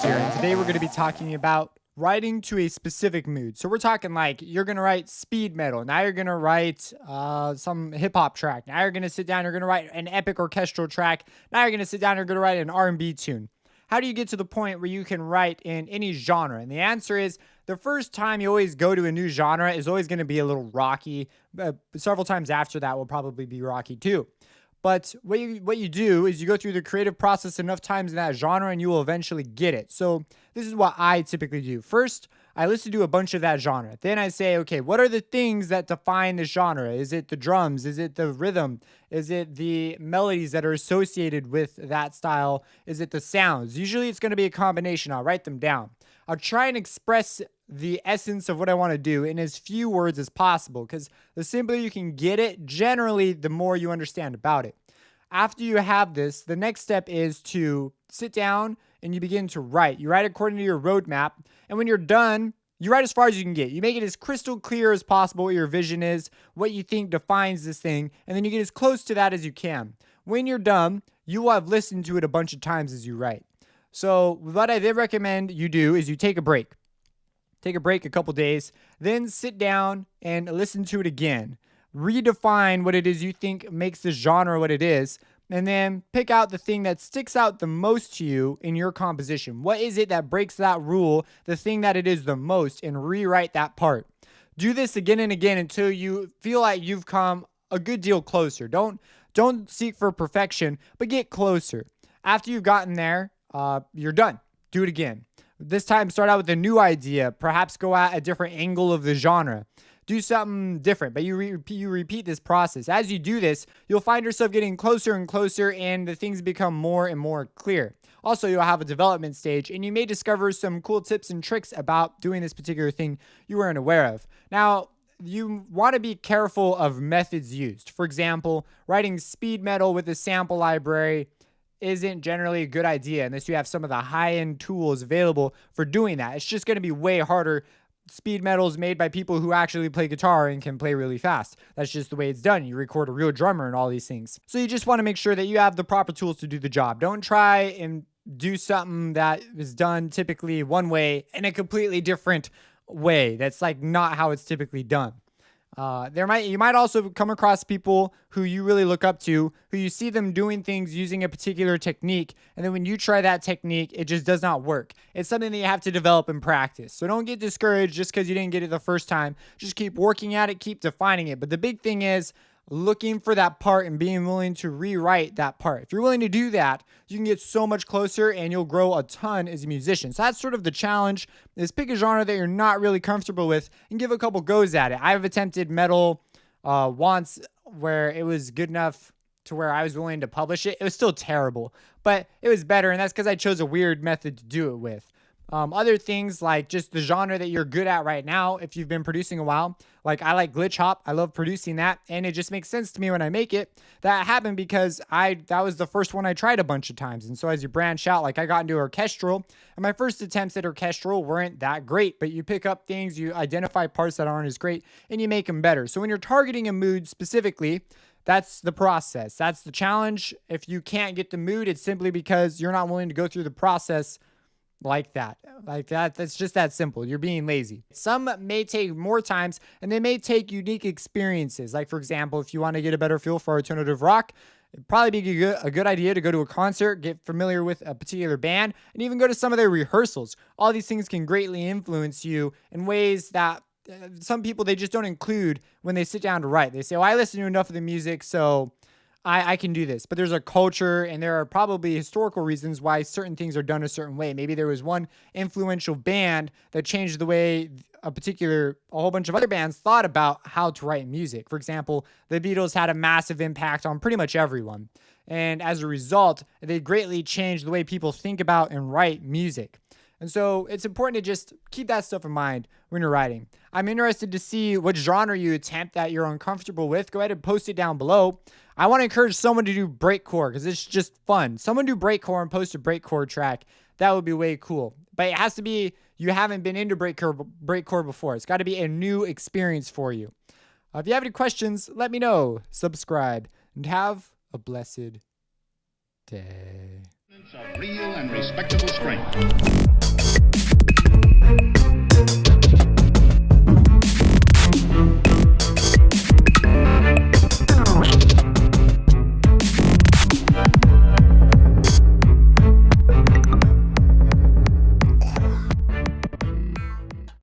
here, and today we're going to be talking about writing to a specific mood. So we're talking like you're going to write speed metal. Now you're going to write some hip hop track. Now you're going to sit down, you're going to write an epic orchestral track. Now you're going to sit down, you're going to write an R&B tune. How do you get to the point where you can write in any genre? And the answer is the first time you always go to a new genre is always going to be a little rocky. Several times after that will probably be rocky too. But what you do is you go through the creative process enough times in that genre and you will eventually get it. So this is what I typically do. First, I listen to a bunch of that genre. Then I say, okay, what are the things that define this genre? Is it the drums? Is it the rhythm? Is it the melodies that are associated with that style? Is it the sounds? Usually it's going to be a combination. I'll write them down. I'll try and express the essence of what I want to do in as few words as possible, because the simpler you can get it, generally, the more you understand about it. After you have this, the next step is to sit down and you begin to write. You write according to your roadmap, and when you're done, you write as far as you can get. You make it as crystal clear as possible what your vision is, what you think defines this thing, and then you get as close to that as you can. When you're done, you will have listened to it a bunch of times as you write. So what I then recommend you do is you take a break. Take a break a couple days, then sit down and listen to it again. Redefine what it is you think makes the genre what it is, and then pick out the thing that sticks out the most to you in your composition. What is it that breaks that rule, the thing that it is the most, and rewrite that part. Do this again and again until you feel like you've come a good deal closer. Don't seek for perfection, but get closer. After you've gotten there, you're done. Do it again. This time, start out with a new idea. Perhaps go at a different angle of the genre. Do something different, but you repeat this process. As you do this, you'll find yourself getting closer and closer, and the things become more and more clear. Also, you'll have a development stage, and you may discover some cool tips and tricks about doing this particular thing you weren't aware of. Now, you want to be careful of methods used. For example, writing speed metal with a sample library isn't generally a good idea unless you have some of the high-end tools available for doing that. It's just going to be way harder. Speed metal is made by people who actually play guitar and can play really fast. That's just the way it's done. You record a real drummer and all these things. So you just want to make sure that you have the proper tools to do the job. Don't try and do something that is done typically one way in a completely different way. That's like not how it's typically done. You might also come across people who you really look up to, who you see them doing things using a particular technique, and then when you try that technique, it just does not work. It's something that you have to develop and practice. So don't get discouraged just because you didn't get it the first time. Just keep working at it, keep defining it. But the big thing is looking for that part and being willing to rewrite that part. If you're willing to do that, you can get so much closer and you'll grow a ton as a musician. So that's sort of the challenge, is pick a genre that you're not really comfortable with and give a couple goes at it. I've attempted metal once where it was good enough to where I was willing to publish it. It was still terrible, but it was better, and that's because I chose a weird method to do it with. Other things like just the genre that you're good at right now, if you've been producing a while, like I like glitch hop. I love producing that, and it just makes sense to me when I make it. That happened because that was the first one I tried a bunch of times. And so as you branch out, like I got into orchestral, and my first attempts at orchestral weren't that great, but you pick up things, you identify parts that aren't as great, and you make them better. So when you're targeting a mood specifically, that's the process. That's the challenge. If you can't get the mood, it's simply because you're not willing to go through the process like that. That's just that simple. You're being lazy. Some may take more times, and they may take unique experiences. Like, for example, if you want to get a better feel for alternative rock, it'd probably be a good idea to go to a concert, get familiar with a particular band, and even go to some of their rehearsals. All these things can greatly influence you in ways that some people, they just don't include when they sit down to write. They say, oh, I listen to enough of the music, so I can do this. But there's a culture, and there are probably historical reasons why certain things are done a certain way. Maybe there was one influential band that changed the way a whole bunch of other bands thought about how to write music. For example, the Beatles had a massive impact on pretty much everyone. And as a result, they greatly changed the way people think about and write music. And so it's important to just keep that stuff in mind when you're writing. I'm interested to see what genre you attempt that you're uncomfortable with. Go ahead and post it down below. I want to encourage someone to do breakcore because it's just fun. Someone do breakcore and post a breakcore track. That would be way cool. But it has to be you haven't been into breakcore before. It's got to be a new experience for you. If you have any questions, let me know. Subscribe and have a blessed day. Of real and respectable strength.